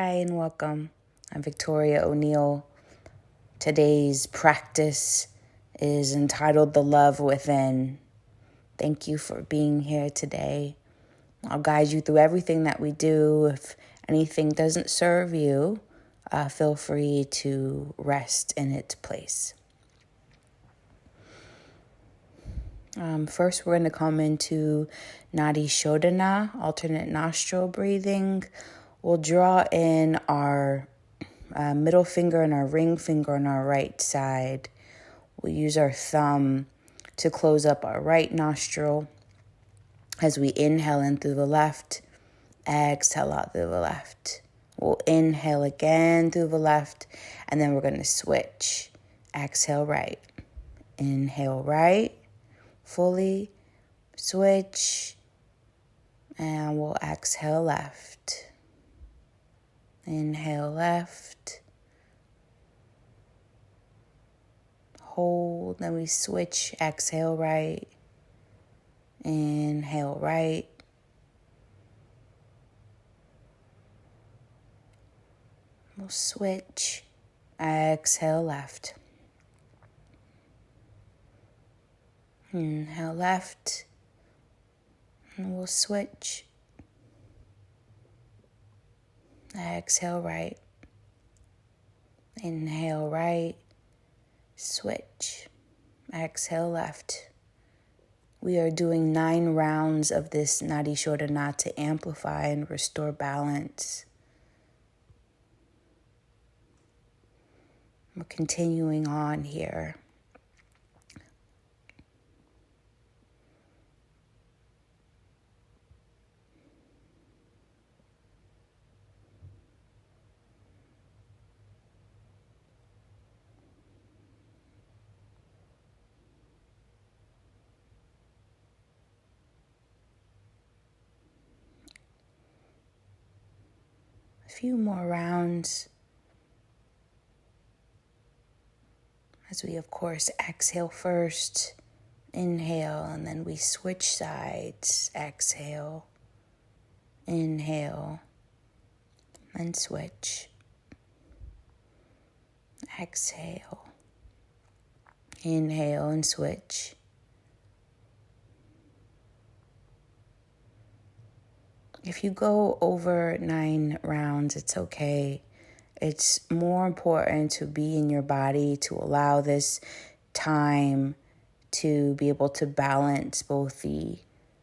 Hi and welcome. I'm Victoria O'Neill. Today's practice is entitled The Love Within. Thank you for being here today. I'll guide you through everything that we do. If anything doesn't serve you, feel free to rest in its place. First, we're going to come into Nadi Shodhana, alternate nostril breathing. We'll draw in our middle finger and our ring finger on our right side. We'll use our thumb to close up our right nostril as we inhale in through the left, exhale out through the left. We'll inhale again through the left, and then we're going to switch. Exhale right, inhale right, fully, switch, and we'll exhale left. Inhale left, hold, then we switch, exhale right, inhale right, we'll switch, exhale left, inhale left, and we'll switch, exhale right, inhale right, switch, exhale left. We are doing 9 rounds of this Nadi Shodhana to amplify and restore balance. We're continuing on here. A few more rounds as we, of course, exhale first, inhale, and then we switch sides, exhale, inhale, and switch, exhale, inhale, and switch. If you go over 9 rounds, it's okay. It's more important to be in your body, to allow this time to be able to balance both the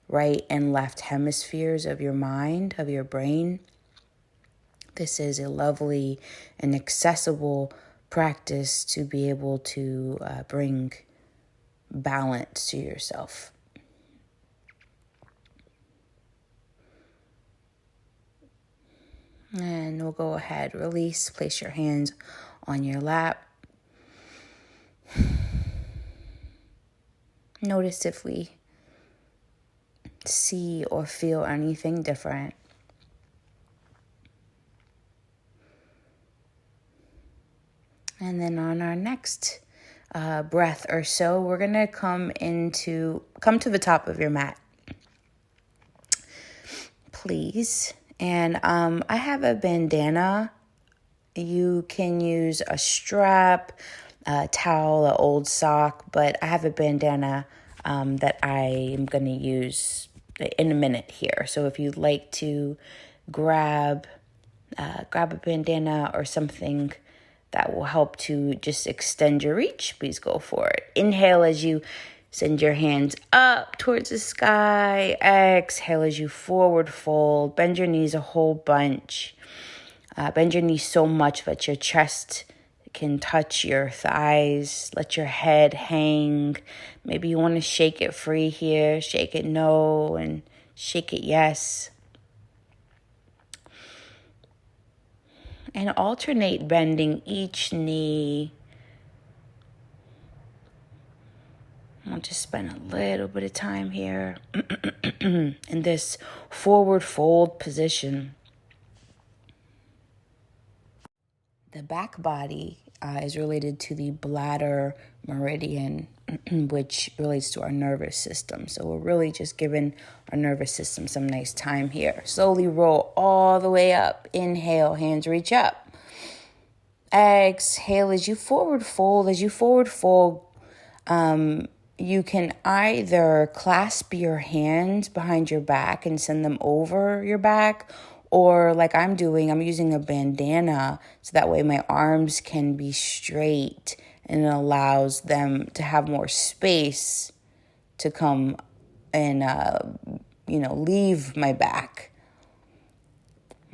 right and left hemispheres of your mind, of your brain. This is a lovely and accessible practice to be able to bring balance to yourself. And we'll go ahead, release, place your hands on your lap. Notice if we see or feel anything different. And then on our next breath or so, we're going to come to the top of your mat, please. And I have a bandana. You can use a strap, a towel, an old sock, but I have a bandana that I am going to use in a minute here. So if you'd like to grab a bandana or something that will help to just extend your reach, please go for it. Inhale as you send your hands up towards the sky. Exhale as you forward fold. Bend your knees a whole bunch. Bend your knees so much that your chest can touch your thighs. Let your head hang. Maybe you want to shake it free here. Shake it no and shake it yes. And alternate bending each knee. I'll just spend a little bit of time here in this forward fold position. The back body is related to the bladder meridian, which relates to our nervous system. So we're really just giving our nervous system some nice time here. Slowly roll all the way up. Inhale, hands reach up. Exhale as you forward fold. You can either clasp your hands behind your back and send them over your back, or like I'm using a bandana so that way my arms can be straight and it allows them to have more space to come and, leave my back.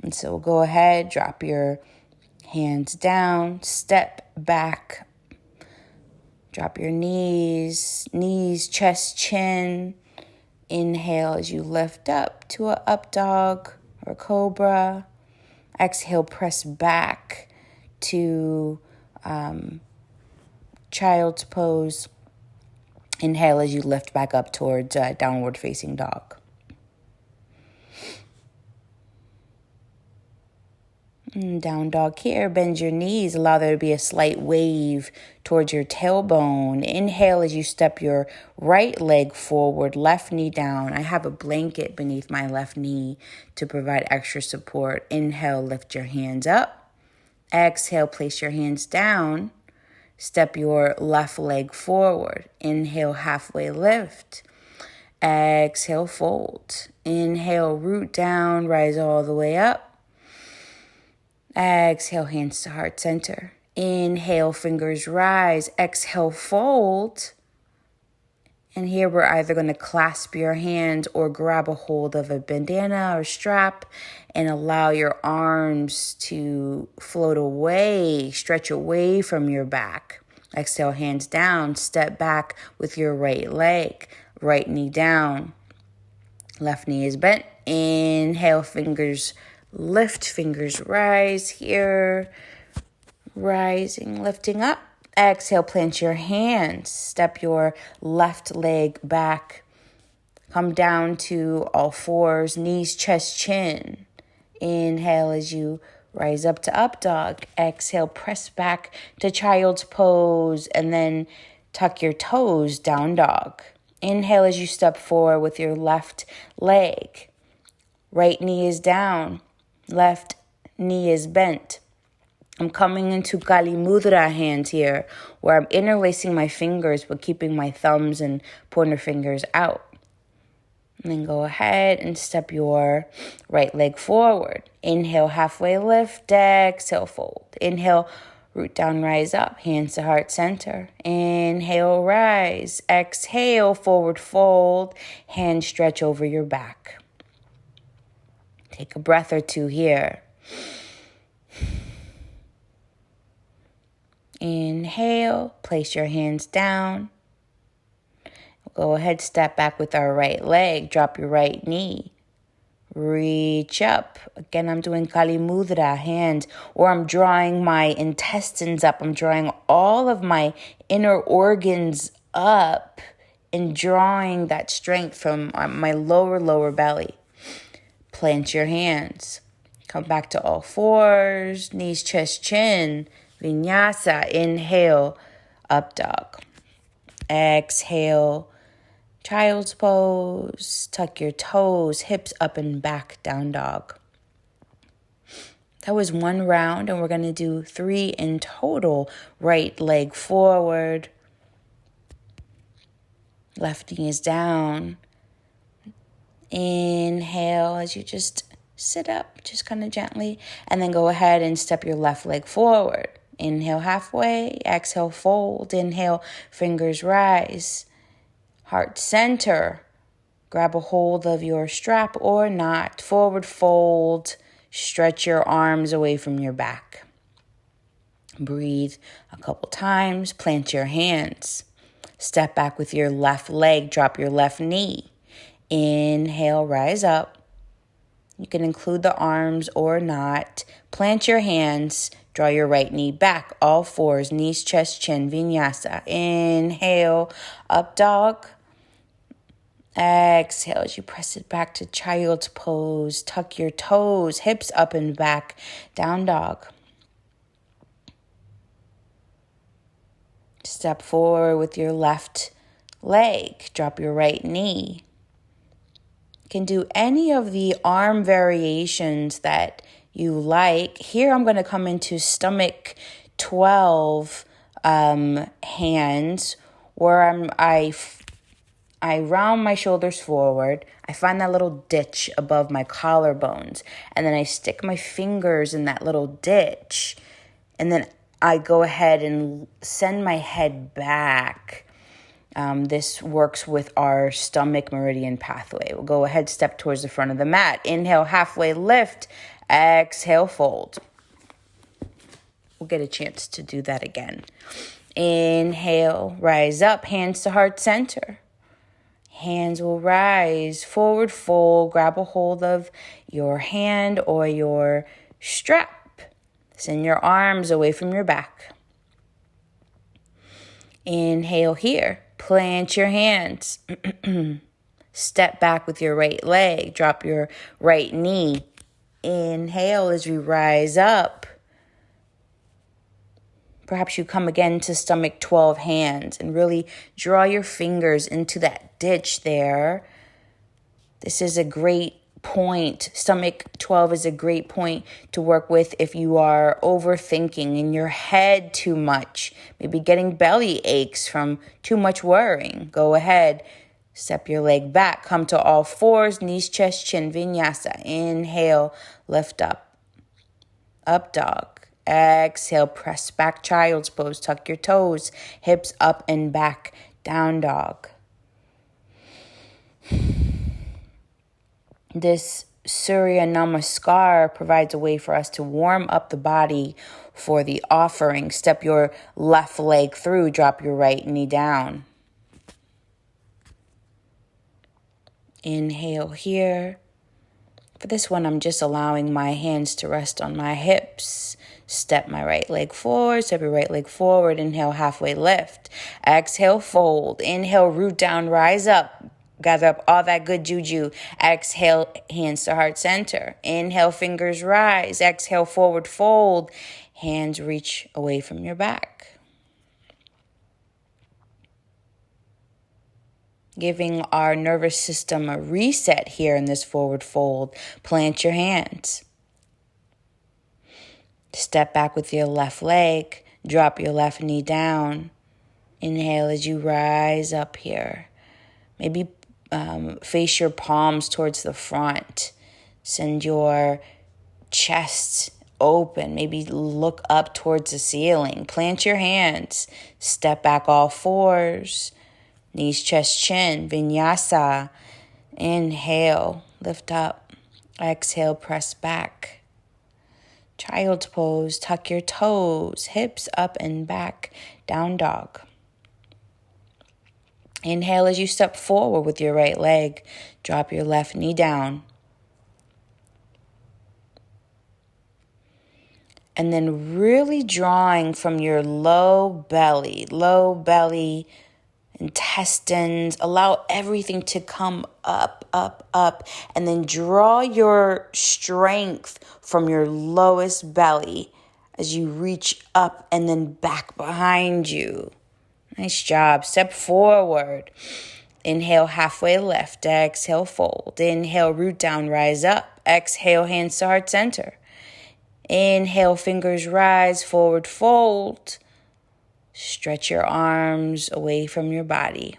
And so we'll go ahead, drop your hands down, step back. Drop your knees, chest, chin. Inhale as you lift up to a up dog or cobra. Exhale, press back to child's pose. Inhale as you lift back up towards downward facing dog. Down dog here, bend your knees, allow there to be a slight wave towards your tailbone. Inhale as you step your right leg forward, left knee down. I have a blanket beneath my left knee to provide extra support. Inhale, lift your hands up. Exhale, place your hands down. Step your left leg forward. Inhale, halfway lift. Exhale, fold. Inhale, root down, rise all the way up. Exhale, hands to heart center. Inhale, fingers rise. Exhale, fold. And here we're either going to clasp your hands or grab a hold of a bandana or strap and allow your arms to float away, stretch away from your back. Exhale, hands down. Step back with your right leg. Right knee down. Left knee is bent. Inhale, fingers lift, fingers rise here. Rising, lifting up. Exhale, plant your hands. Step your left leg back. Come down to all fours, knees, chest, chin. Inhale as you rise up to up dog. Exhale, press back to child's pose and then tuck your toes, down dog. Inhale as you step forward with your left leg. Right knee is down. Left knee is bent. I'm coming into Kali Mudra hands here, where I'm interlacing my fingers but keeping my thumbs and pointer fingers out. And then go ahead and step your right leg forward. Inhale, halfway lift. Exhale, fold. Inhale, root down, rise up. Hands to heart center. Inhale, rise. Exhale, forward fold. Hands stretch over your back. Take a breath or two here. Inhale, place your hands down. Go ahead, step back with our right leg. Drop your right knee. Reach up. Again, I'm doing Kali Mudra hand, or I'm drawing my intestines up. I'm drawing all of my inner organs up and drawing that strength from my lower belly. Plant your hands. Come back to all fours, knees, chest, chin. Vinyasa. Inhale, up dog. Exhale, child's pose. Tuck your toes, hips up and back, down dog. That was one round, and we're going to do 3 in total. Right leg forward. Left knee is down. Inhale as you just sit up, just kind of gently. And then go ahead and step your left leg forward. Inhale halfway. Exhale, fold. Inhale, fingers rise. Heart center. Grab a hold of your strap or not. Forward fold. Stretch your arms away from your back. Breathe a couple times. Plant your hands. Step back with your left leg. Drop your left knee. Inhale, rise up. You can include the arms or not. Plant your hands. Draw your right knee back. All fours, knees, chest, chin, vinyasa. Inhale, up dog. Exhale as you press it back to child's pose. Tuck your toes, hips up and back, down dog. Step forward with your left leg. Drop your right knee. You can do any of the arm variations that you like. Here I'm going to come into stomach 12 hands, where I round my shoulders forward. I find that little ditch above my collarbones, and then I stick my fingers in that little ditch, and then I go ahead and send my head back. This works with our stomach meridian pathway. We'll go ahead, step towards the front of the mat. Inhale, halfway lift. Exhale, fold. We'll get a chance to do that again. Inhale, rise up, hands to heart center. Hands will rise, forward fold. Grab a hold of your hand or your strap. Send your arms away from your back. Inhale here. Plant your hands. Step back with your right leg. Drop your right knee. Inhale as we rise up. Perhaps you come again to stomach 12 hands and really draw your fingers into that ditch there. This is a great point. Stomach 12 is a great point to work with if you are overthinking in your head too much, maybe getting belly aches from too much worrying. Go ahead, step your leg back, come to all fours, knees, chest, chin, vinyasa. Inhale, lift up, up dog. Exhale, press back, child's pose, tuck your toes, hips up and back, down dog. This Surya Namaskar provides a way for us to warm up the body for the offering. Step your left leg through, drop your right knee down. Inhale here. For this one, I'm just allowing my hands to rest on my hips. Step my right leg forward, step your right leg forward. Inhale, halfway lift. Exhale, fold. Inhale, root down, rise up. Gather up all that good juju. Exhale, hands to heart center. Inhale, fingers rise. Exhale, forward fold. Hands reach away from your back. Giving our nervous system a reset here in this forward fold. Plant your hands. Step back with your left leg. Drop your left knee down. Inhale as you rise up here. Maybe face your palms towards the front. Send your chest open. Maybe look up towards the ceiling. Plant your hands. Step back all fours. Knees, chest, chin. Vinyasa. Inhale. Lift up. Exhale. Press back. Child's pose. Tuck your toes. Hips up and back. Down dog. Inhale as you step forward with your right leg. Drop your left knee down. And then really drawing from your low belly, intestines. Allow everything to come up, up, up. And then draw your strength from your lowest belly as you reach up and then back behind you. Nice job. Step forward. Inhale, halfway lift. Exhale, fold. Inhale, root down, rise up. Exhale, hands to heart center. Inhale, fingers rise, forward fold. Stretch your arms away from your body.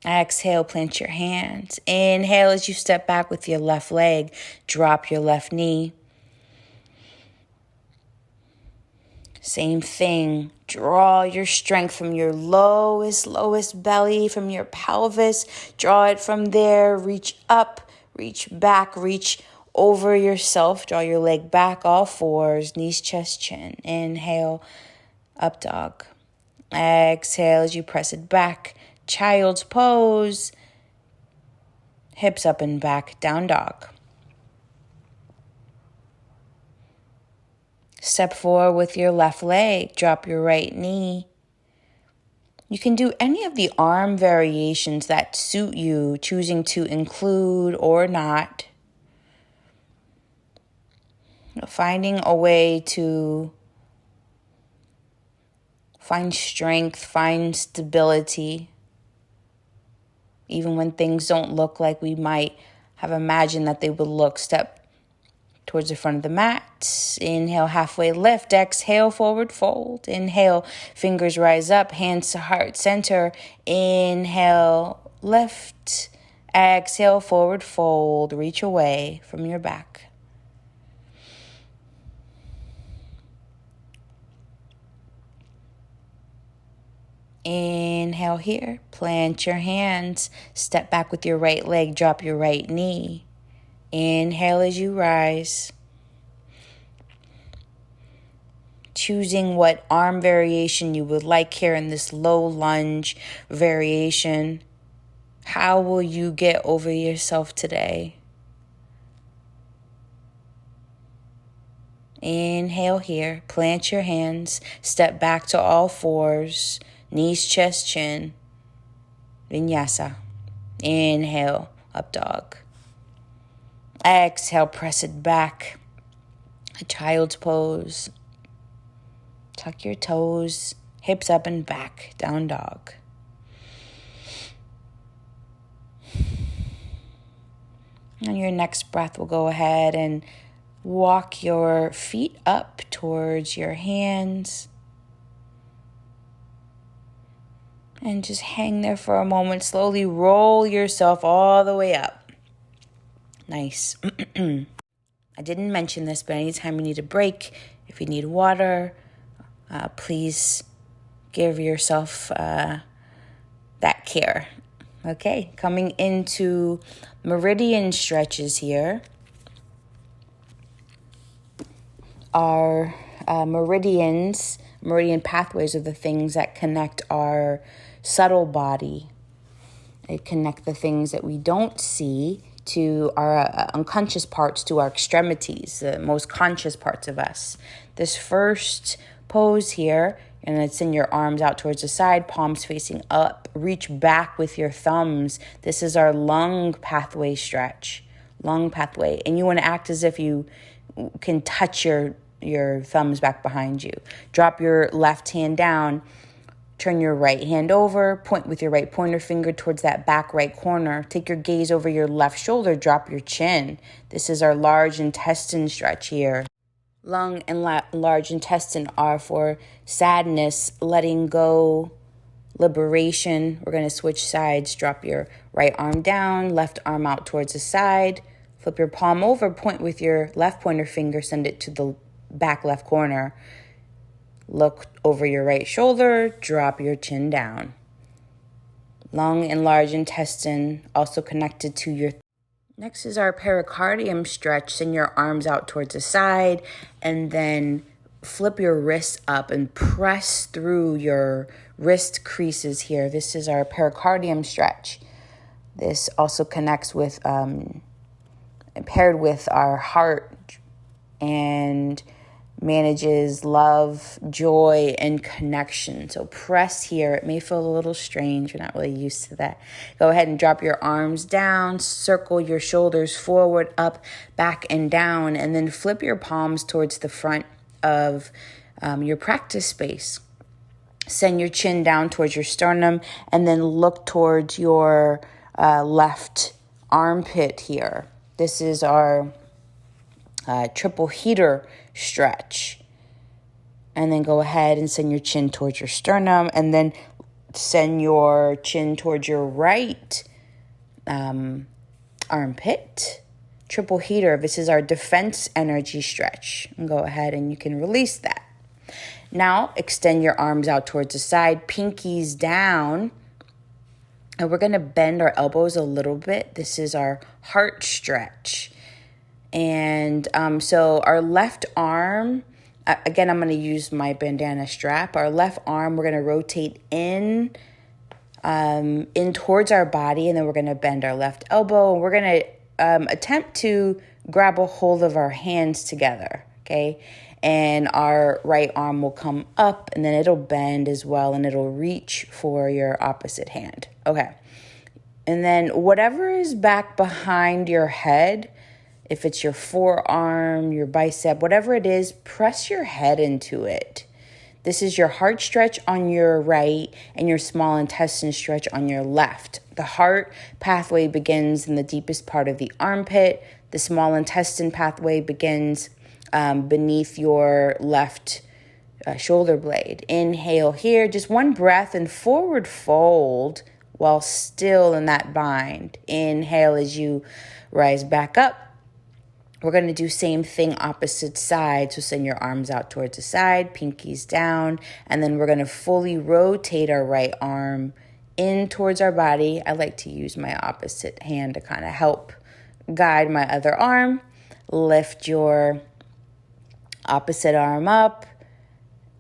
Exhale, plant your hands. Inhale as you step back with your left leg. Drop your left knee. Same thing. Draw your strength from your lowest belly, from your pelvis. Draw it from there. Reach up, reach back, reach over yourself. Draw your leg back, all fours, knees, chest, chin. Inhale, up dog. Exhale as you press it back. Child's pose. Hips up and back, down dog. Step forward with your left leg. Drop your right knee. You can do any of the arm variations that suit you, choosing to include or not. Finding a way to find strength, find stability, even when things don't look like we might have imagined that they would look. Step towards the front of the mat. Inhale, halfway lift. Exhale, forward fold. Inhale, fingers rise up, hands to heart center. Inhale, lift. Exhale, forward fold. Reach away from your back. Inhale here. Plant your hands. Step back with your right leg. Drop your right knee. Inhale as you rise. Choosing what arm variation you would like here in this low lunge variation. How will you get over yourself today? Inhale here. Plant your hands. Step back to all fours. Knees, chest, chin. Vinyasa. Inhale, up dog. Exhale, press it back. A child's pose. Tuck your toes, hips up and back, down dog. On your next breath, we'll go ahead and walk your feet up towards your hands. And just hang there for a moment. Slowly roll yourself all the way up. Nice. I didn't mention this, but anytime you need a break, if you need water, please give yourself that care. Okay, coming into meridian stretches here. Our meridian pathways are the things that connect our subtle body. They connect the things that we don't see to our unconscious parts, to our extremities, the most conscious parts of us. This first pose here, and it's in your arms out towards the side, palms facing up. Reach back with your thumbs. This is our lung pathway stretch. Lung pathway. And you want to act as if you can touch your thumbs back behind you. Drop your left hand down. Turn your right hand over. Point with your right pointer finger towards that back right corner. Take your gaze over your left shoulder. Drop your chin. This is our large intestine stretch here. Lung and large intestine are for sadness, letting go, liberation. We're going to switch sides. Drop your right arm down, left arm out towards the side. Flip your palm over, point with your left pointer finger, send it to the back left corner. Look over your right shoulder, drop your chin down. Lung and large intestine also connected to your. Next is our pericardium stretch. Send your arms out towards the side and then flip your wrists up and press through your wrist creases here. This is our pericardium stretch. This also connects with, paired with our heart and manages love, joy, and connection. So press here. It may feel a little strange. You're not really used to that. Go ahead and drop your arms down. Circle your shoulders forward, up, back, and down. And then flip your palms towards the front of your practice space. Send your chin down towards your sternum. And then look towards your left armpit here. This is our triple heater stretch. And then go ahead and send your chin towards your sternum, and then send your chin towards your right armpit. Triple heater. This is our defense energy stretch. And go ahead and you can release that. Now extend your arms out towards the side, pinkies down. And we're going to bend our elbows a little bit. This is our heart stretch. And so our left arm, again, I'm going to use my bandana strap. Our left arm, we're going to rotate in towards our body, and then we're going to bend our left elbow. And we're going to attempt to grab a hold of our hands together, okay? And our right arm will come up, and then it'll bend as well, and it'll reach for your opposite hand, okay? And then whatever is back behind your head, If it's your forearm, your bicep, whatever it is, press your head into it. This is your heart stretch on your right and your small intestine stretch on your left. The heart pathway begins in the deepest part of the armpit. The small intestine pathway begins beneath your left shoulder blade. Inhale here, just one breath and forward fold while still in that bind. Inhale as you rise back up. We're going to do same thing opposite side. So send your arms out towards the side, pinkies down, and then we're going to fully rotate our right arm in towards our body. I like to use my opposite hand to kind of help guide my other arm. Lift your opposite arm up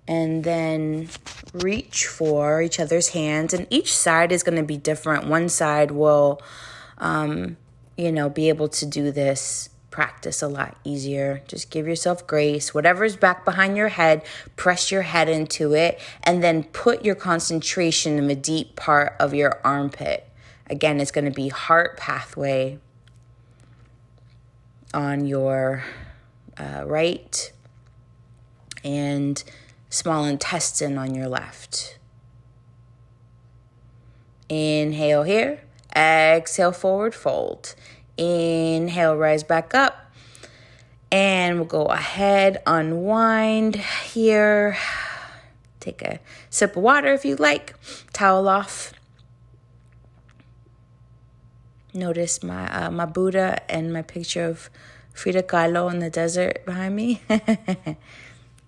and then reach for each other's hands. And each side is going to be different. One side will, be able to do this practice a lot easier. Just give yourself grace. Whatever's back behind your head, press your head into it, and then put your concentration in the deep part of your armpit. Again, it's going to be heart pathway on your right and small intestine on your left. Inhale here. Exhale, forward fold. Inhale, rise back up. And we'll go ahead, unwind here. Take a sip of water if you'd like. Towel off. Notice my Buddha and my picture of Frida Kahlo in the desert behind me.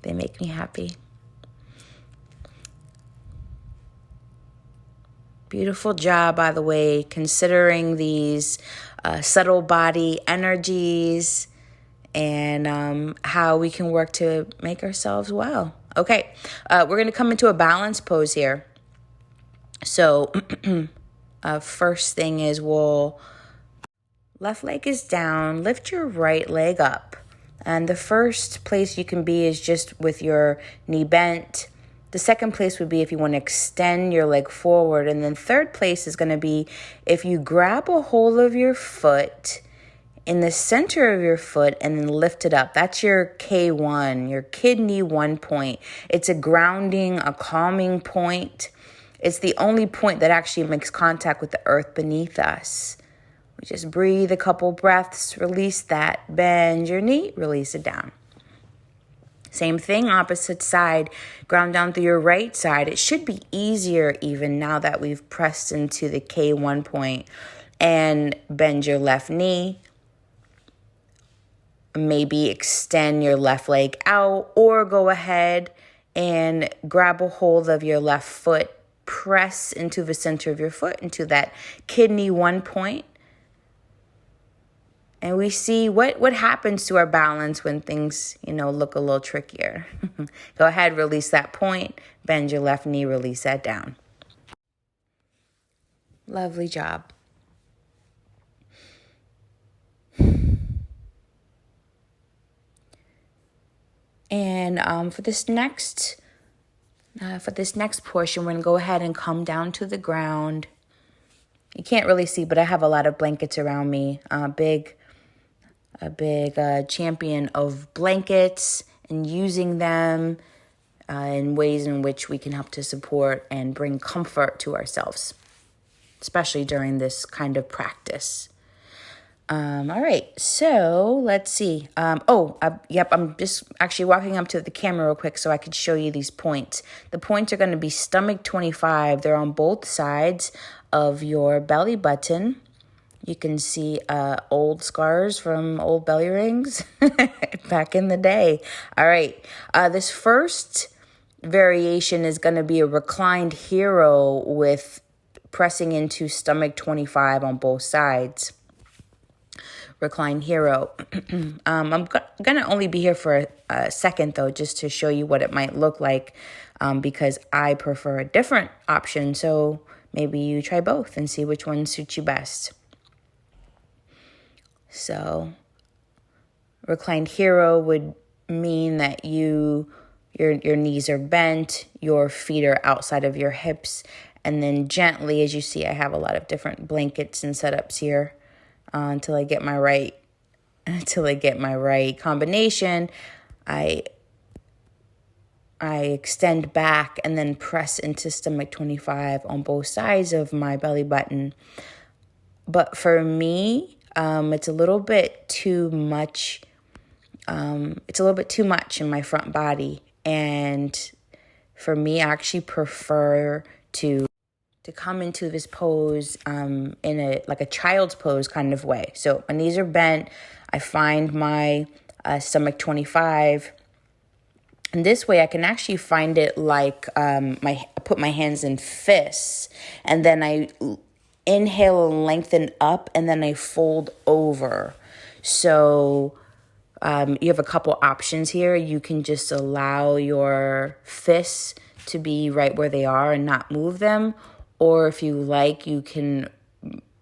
They make me happy. Beautiful job, by the way, considering these subtle body energies and how we can work to make ourselves well. Okay, we're going to come into a balance pose here. So first thing is left leg is down, lift your right leg up. And the first place you can be is just with your knee bent. The second place would be if you want to extend your leg forward. And then third place is going to be if you grab a hold of your foot in the center of your foot and then lift it up. That's your K1, your kidney 1 point. It's a grounding, a calming point. It's the only point that actually makes contact with the earth beneath us. We just breathe a couple breaths, release that, bend your knee, release it down. Same thing, opposite side, ground down through your right side. It should be easier even now that we've pressed into the K1 point. And bend your left knee. Maybe extend your left leg out or go ahead and grab a hold of your left foot. Press into the center of your foot, into that kidney 1 point. And we see what happens to our balance when things, look a little trickier. Go ahead, release that point, bend your left knee, release that down. Lovely job. And for this next portion, we're going to go ahead and come down to the ground. You can't really see, but I have a lot of blankets around me. A big champion of blankets and using them in ways in which we can help to support and bring comfort to ourselves, especially during this kind of practice. All right, so let's see. I'm just actually walking up to the camera real quick so I could show you these points. The points are going to be stomach 25. They're on both sides of your belly button. You can see old scars from old belly rings back in the day. All right. This first variation is going to be a reclined hero with pressing into stomach 25 on both sides. Reclined hero. I'm going to only be here for a second, though, just to show you what it might look like because I prefer a different option. So maybe you try both and see which one suits you best. So, reclined hero would mean that your knees are bent, your feet are outside of your hips, and then gently, as you see, I have a lot of different blankets and setups here until I get my right until I get my right combination. I extend back and then press into stomach 25 on both sides of my belly button. But for me, it's a little bit too much. It's a little bit too much in my front body. And for me, I actually prefer to come into this pose in a child's pose kind of way. So my knees are bent. I find my stomach 25. And this way I can actually find it like I put my hands in fists, and then I inhale and lengthen up, and then I fold over. So you have a couple options here. You can just allow your fists to be right where they are and not move them. Or if you like, you can,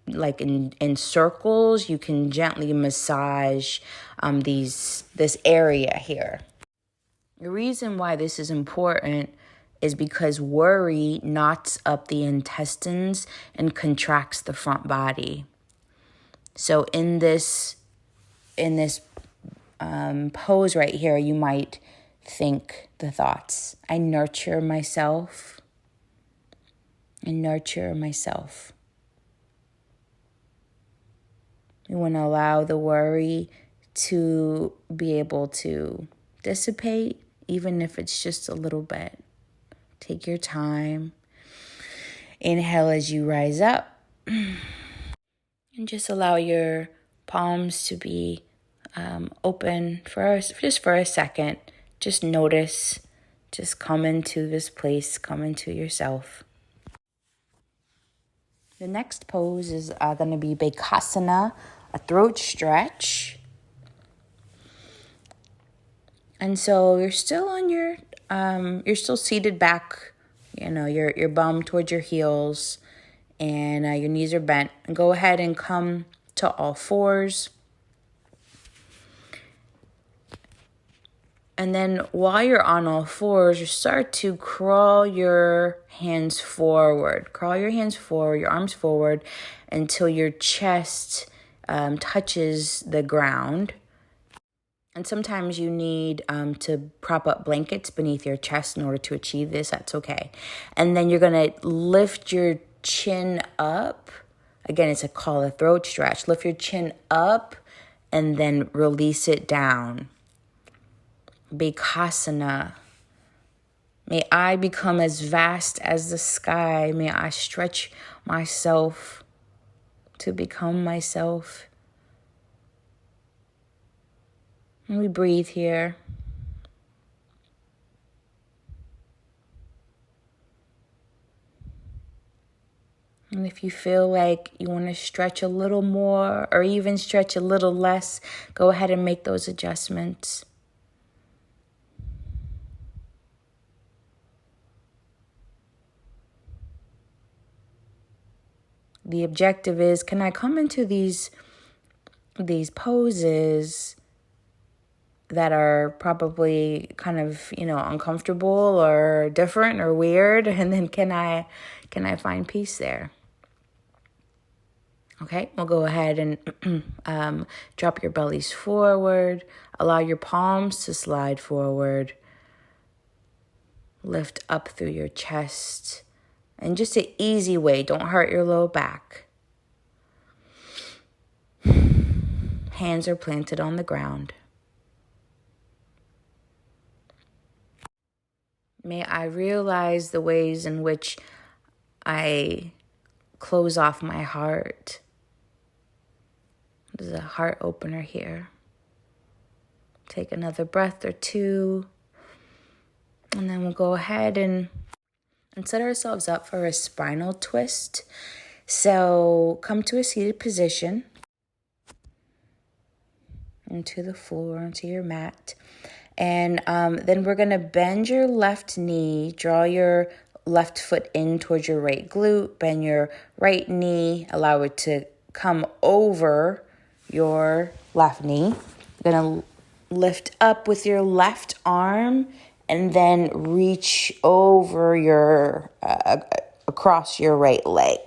like in circles, you can gently massage this area here. The reason why this is important is because worry knots up the intestines and contracts the front body. So in this pose right here, you might think the thoughts: I nurture myself. I nurture myself. You want to allow the worry to be able to dissipate, even if it's just a little bit. Take your time. Inhale as you rise up. And just allow your palms to be open just for a second. Just notice. Just come into this place. Come into yourself. The next pose is going to be Bakasana, a throat stretch. And so you're still on you're still seated back, your bum towards your heels, and your knees are bent. And go ahead and come to all fours. And then while you're on all fours, you start to crawl your hands forward. Crawl your hands forward, your arms forward, until your chest touches the ground. And sometimes you need to prop up blankets beneath your chest in order to achieve this. That's okay. And then you're going to lift your chin up. Again, it's called a throat stretch. Lift your chin up and then release it down. Bakasana. May I become as vast as the sky. May I stretch myself to become myself. And we breathe here. And if you feel like you want to stretch a little more or even stretch a little less, go ahead and make those adjustments. The objective is, can I come into these poses that are probably kind of, uncomfortable or different or weird, and then can I find peace there? Okay, we'll go ahead and drop your bellies forward. Allow your palms to slide forward. Lift up through your chest. And just an easy way, don't hurt your low back. Hands are planted on the ground. May I realize the ways in which I close off my heart. There's a heart opener here. Take another breath or two. And then we'll go ahead and set ourselves up for a spinal twist. So come to a seated position. Into the floor, onto your mat. And then we're going to bend your left knee. Draw your left foot in towards your right glute. Bend your right knee. Allow it to come over your left knee. You're going to lift up with your left arm and then reach over your across your right leg.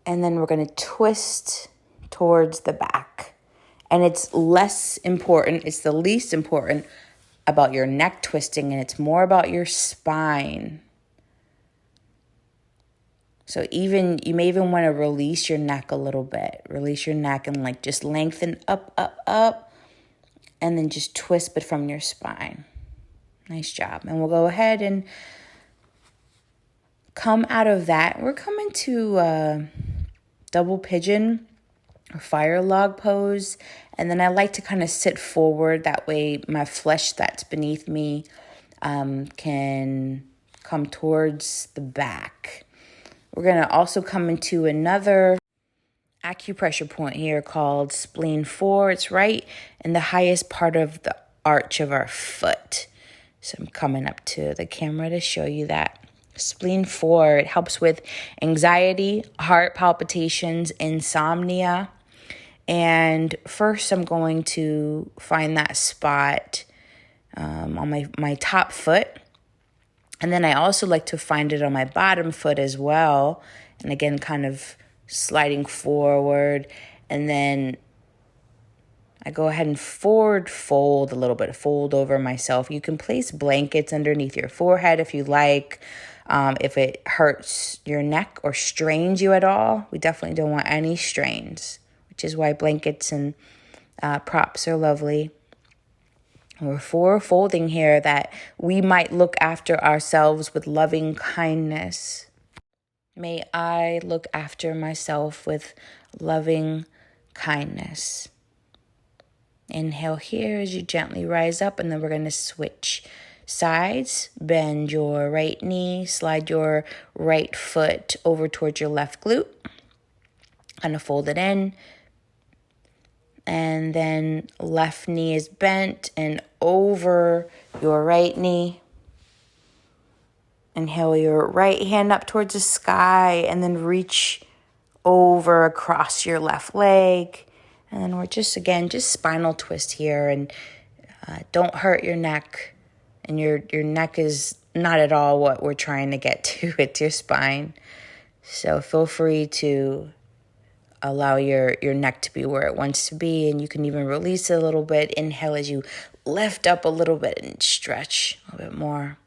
And then we're going to twist towards the back. And it's less important, it's the least important about your neck twisting, and it's more about your spine. So you may even want to release your neck a little bit. Release your neck and like just lengthen up, up, up. And then just twist, but from your spine. Nice job. And we'll go ahead and come out of that. We're coming to double pigeon or fire log pose. And then I like to kind of sit forward. That way my flesh that's beneath me can come towards the back. We're going to also come into another acupressure point here called spleen 4. It's right in the highest part of the arch of our foot. So I'm coming up to the camera to show you that. Spleen 4, it helps with anxiety, heart palpitations, insomnia. And first I'm going to find that spot on my top foot. And then I also like to find it on my bottom foot as well. And again, kind of sliding forward. And then I go ahead and forward fold a little bit, fold over myself. You can place blankets underneath your forehead if you like. If it hurts your neck or strains you at all, we definitely don't want any strains, which is why blankets and props are lovely. We're forward folding here that we might look after ourselves with loving kindness. May I look after myself with loving kindness. Inhale here as you gently rise up, and then we're going to switch sides. Bend your right knee, slide your right foot over towards your left glute. Kind of fold it in. And then left knee is bent and over your right knee. Inhale your right hand up towards the sky and then reach over across your left leg. And then we're just spinal twist here, and don't hurt your neck. And your neck is not at all what we're trying to get to. It's your spine. So feel free to allow your neck to be where it wants to be, and you can even release it a little bit. Inhale as you lift up a little bit and stretch a little bit more.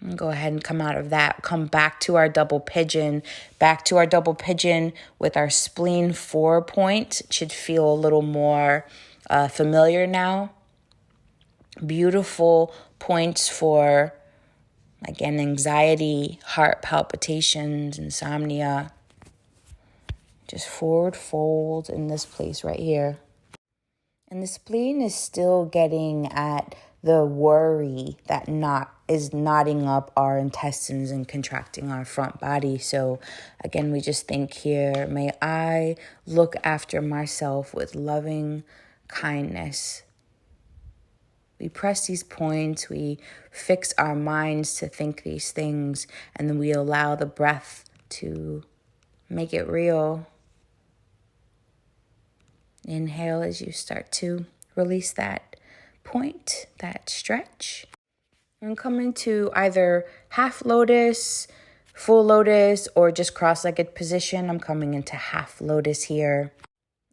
And go ahead and come out of that. Come back to our double pigeon. Back to our double pigeon with our spleen 4 point. It should feel a little more familiar now. Beautiful points for, again, anxiety, heart palpitations, insomnia. Just forward fold in this place right here. And the spleen is still getting at the worry that is knotting up our intestines and contracting our front body. So again, we just think here, may I look after myself with loving kindness. We press these points, we fix our minds to think these things, and then we allow the breath to make it real. Inhale as you start to release that point, that stretch. And come into either half lotus, full lotus, or just cross-legged position. I'm coming into half lotus here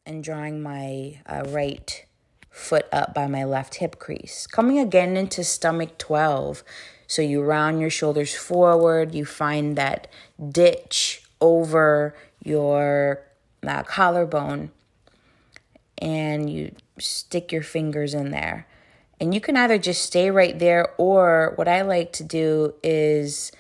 and drawing my right foot up by my left hip crease. Coming again into stomach 12. So you round your shoulders forward. You find that ditch over your collarbone. And you stick your fingers in there. And you can either just stay right there, or what I like to do is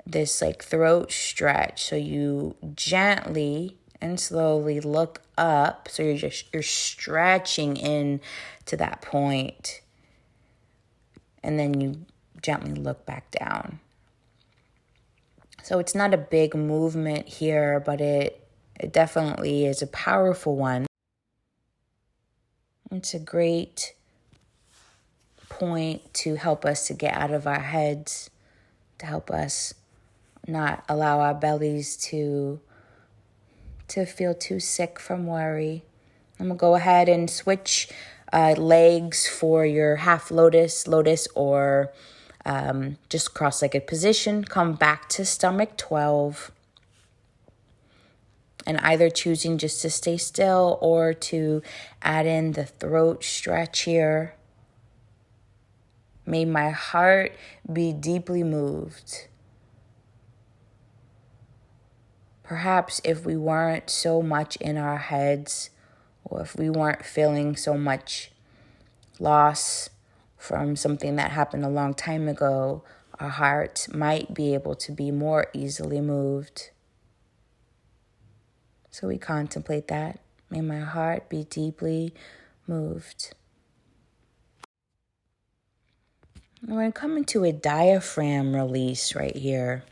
this like throat stretch. So you gently and slowly look up. So you're stretching in to that point. And then you gently look back down. So it's not a big movement here, but it definitely is a powerful one. It's a great point to help us to get out of our heads, to help us not allow our bellies to feel too sick from worry. And we'll go ahead and switch legs for your half lotus, or just cross-legged position. Come back to stomach 12. And either choosing just to stay still or to add in the throat stretch here. May my heart be deeply moved. Perhaps if we weren't so much in our heads, or if we weren't feeling so much loss from something that happened a long time ago, our hearts might be able to be more easily moved. So we contemplate that. May my heart be deeply moved. We're going to come into a diaphragm release right here.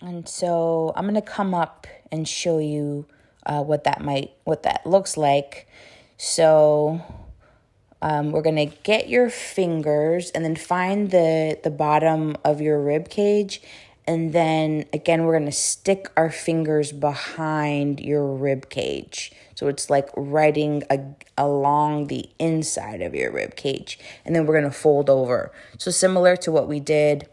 And so I'm going to come up and show you what that looks like. So we're going to get your fingers and then find the bottom of your rib cage. And then again, we're going to stick our fingers behind your rib cage. So it's like riding along the inside of your rib cage. And then we're going to fold over. So similar to what we did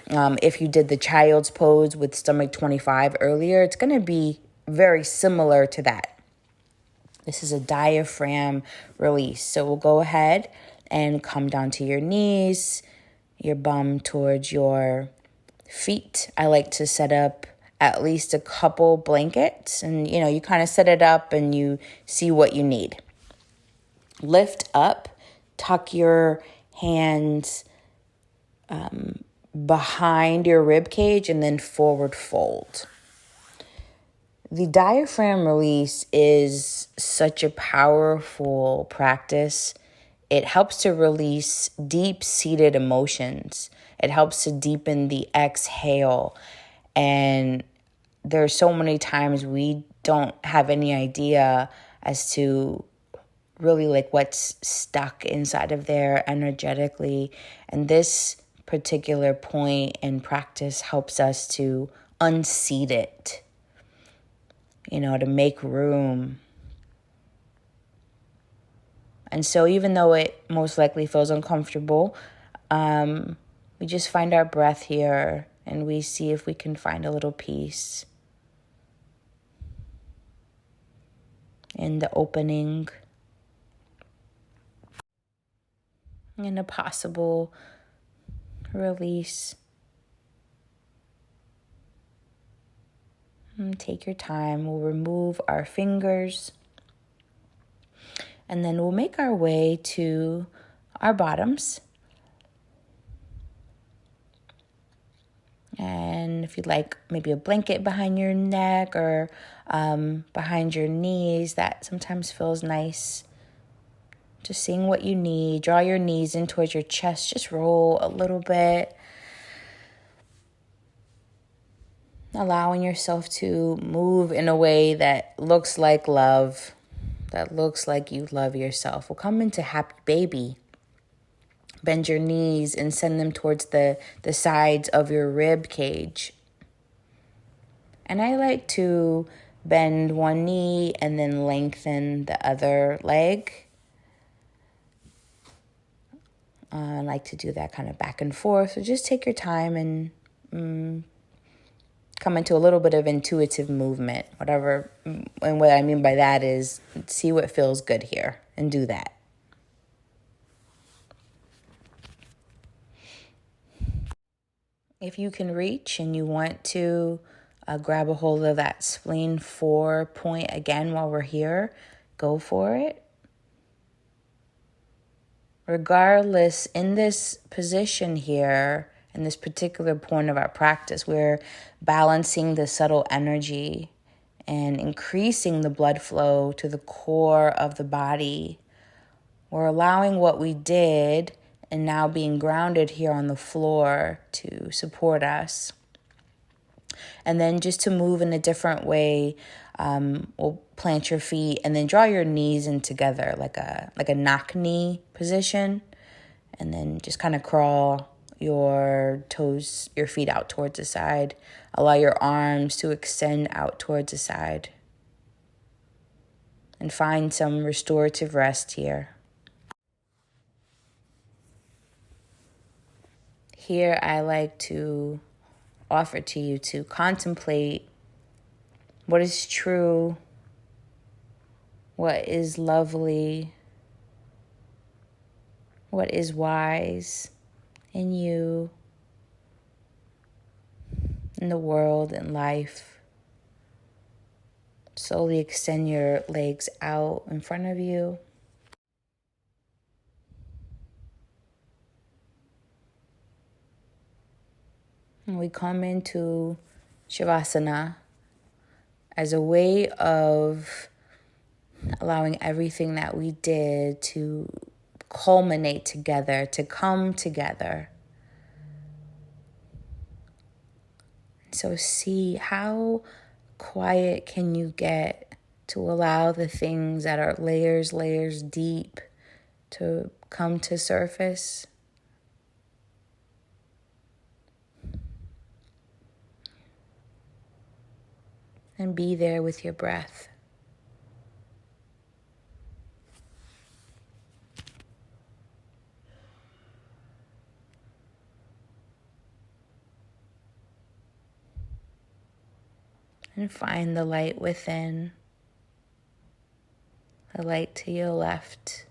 if you did the child's pose with stomach 25 earlier, it's going to be very similar to that. This is a diaphragm release. So we'll go ahead and come down to your knees, your bum towards your feet. I like to set up at least a couple blankets, and you kind of set it up and you see what you need. Lift up, tuck your hands behind your rib cage, and then forward fold. The diaphragm release is such a powerful practice. It helps to release deep-seated emotions. It helps to deepen the exhale. And there's so many times we don't have any idea as to really like what's stuck inside of there energetically. And this particular point in practice helps us to unseat it, to make room. And so even though it most likely feels uncomfortable, we just find our breath here and we see if we can find a little peace in the opening and a possible release. And take your time. We'll remove our fingers. And then we'll make our way to our bottoms. And if you'd like maybe a blanket behind your neck or behind your knees, that sometimes feels nice. Just seeing what you need. Draw your knees in towards your chest. Just roll a little bit. Allowing yourself to move in a way that looks like love, that looks like you love yourself. We'll come into happy baby. Bend your knees and send them towards the sides of your rib cage. And I like to bend one knee and then lengthen the other leg. I like to do that kind of back and forth. So just take your time and come into a little bit of intuitive movement, whatever. And what I mean by that is see what feels good here and do that. If you can reach and you want to grab a hold of that spleen 4 point again while we're here, go for it. Regardless, in this position here, in this particular point of our practice, we're balancing the subtle energy and increasing the blood flow to the core of the body. We're allowing what we did and now being grounded here on the floor to support us. And then just to move in a different way, we'll plant your feet and then draw your knees in together like a knock knee position. And then just kind of crawl your toes, your feet out towards the side. Allow your arms to extend out towards the side. And find some restorative rest here. Here I like to offer to you to contemplate what is true, what is lovely, what is wise in you, in the world, in life. Slowly extend your legs out in front of you. And we come into Shavasana as a way of allowing everything that we did to culminate together, to come together. So see how quiet can you get to allow the things that are layers deep to come to surface. And be there with your breath. And find the light within, the light to your left,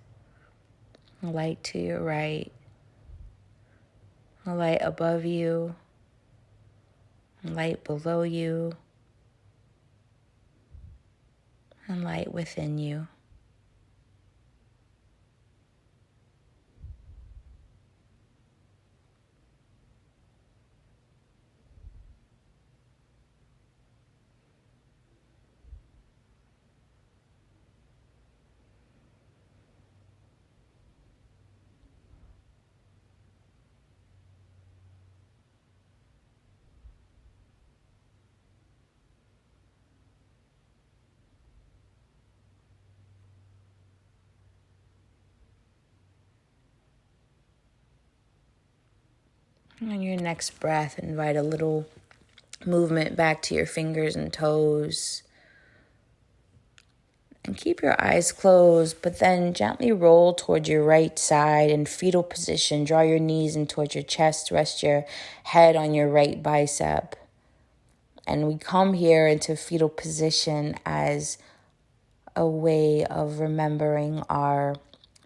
the light to your right, the light above you, the light below you, and light within you. On your next breath, invite a little movement back to your fingers and toes. And keep your eyes closed, but then gently roll towards your right side in fetal position. Draw your knees in towards your chest. Rest your head on your right bicep. And we come here into fetal position as a way of remembering our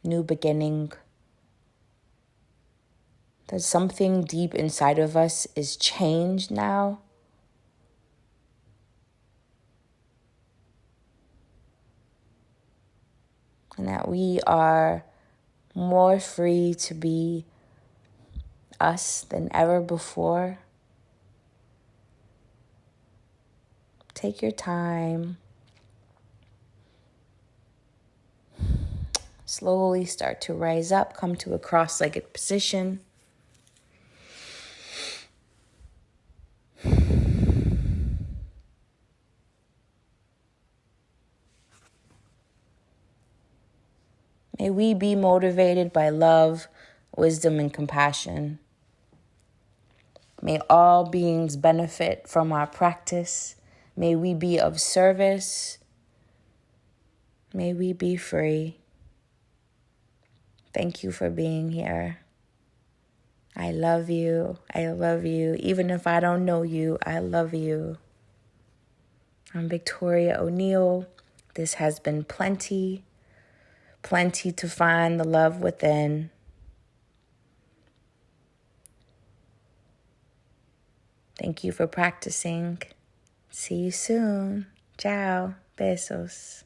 new beginning. That something deep inside of us is changed now. And that we are more free to be us than ever before. Take your time. Slowly start to rise up, come to a cross-legged position. May we be motivated by love, wisdom, and compassion. May all beings benefit from our practice. May we be of service. May we be free. Thank you for being here. I love you. I love you. Even if I don't know you, I love you. I'm Victoria O'Neill. This has been plenty to find the love within. Thank you for practicing. See you soon. Ciao. Besos.